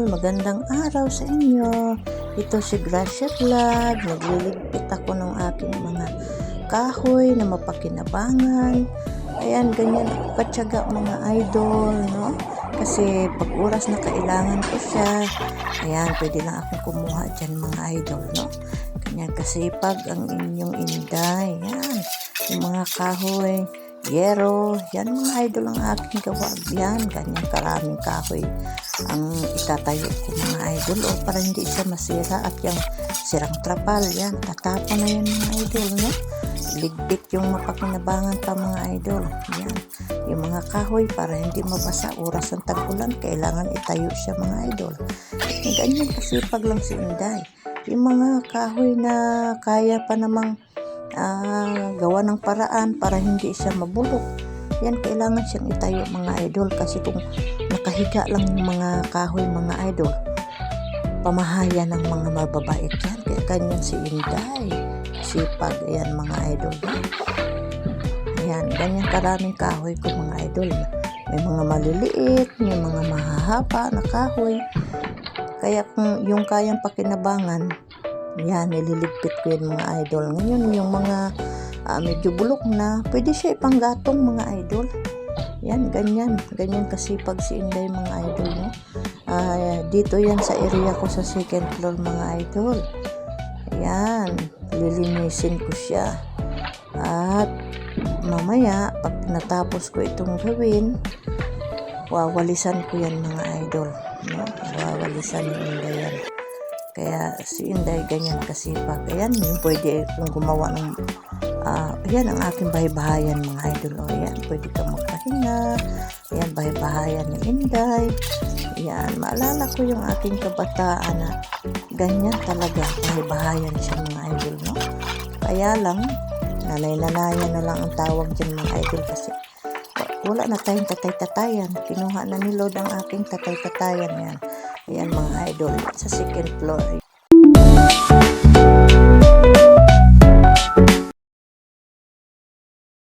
magandang araw sa inyo. Ito si Gracia Vlog. Nagliligpit ako ng aking mga kahoy na mapakinabangan. Ayan, ganyan ako katyaga mga idol, no? Kasi pag oras na kailangan ko siya, ayan, pwede lang akong kumuha dyan mga idol, no? Ganyan kasipag ang inyong inday. Ayan, yung mga kahoy, yero, yan mga idol ang aking gawa. Yan, ganyan karaming kahoy ang itatayo ko mga idol para hindi siya masira at yung sirang trapal, yan, tatapon na yan mga idol, no? Ligpit yung mapakinabangan pa mga idol. Yan, yung mga kahoy para hindi mabasa oras ng tag-ulan, kailangan itayo siya mga idol. Ganyan kasipag lang si Inday. Yung mga kahoy na kaya pa namang gawa ng paraan para hindi siya mabulok, yan kailangan siyang itayo mga idol, kasi kung nakahiga lang yung mga kahoy mga idol, pamahaya ng mga mababait yan. Kaya ganyan si Inday sipag. Ayan mga idol, ayan, ganyan karaming kahoy ko mga idol. May mga maliliit, may mga mahahaba na kahoy, kaya kung yung kayang pakinabangan, yan, nililigpit ko yun mga idol. Ngayon, yung mga medyo bulok na, pwede siya ipanggatong mga idol. Yan, ganyan kasipag si Inday mga idol, no? Dito yan sa area ko sa second floor mga idol. Ayan, lilinisin ko siya. At mamaya, pag natapos ko itong gawin, wawalisan ko yan mga idol, no? Wawalisan ni Inday yan. Kaya si Inday ganyan kasipag. Ayan, yung pwede kung gumawa ng ayan ang aking bahay-bahayan mga idol. O ayan, pwede ka magpahinga. Ayan, bahay-bahayan ni Inday. Ayan, maalala ko yung aking kabataan na ganyan talaga, bahay-bahayan siya mga idol, no? Kaya lang, nanay-nanayan na lang ang tawag dyan mga idol, kasi wala na tayong tatay-tatayan. Kinuha na ni Lord ang aking tatay-tatayan yan. Ayan mga idol, sa second floor.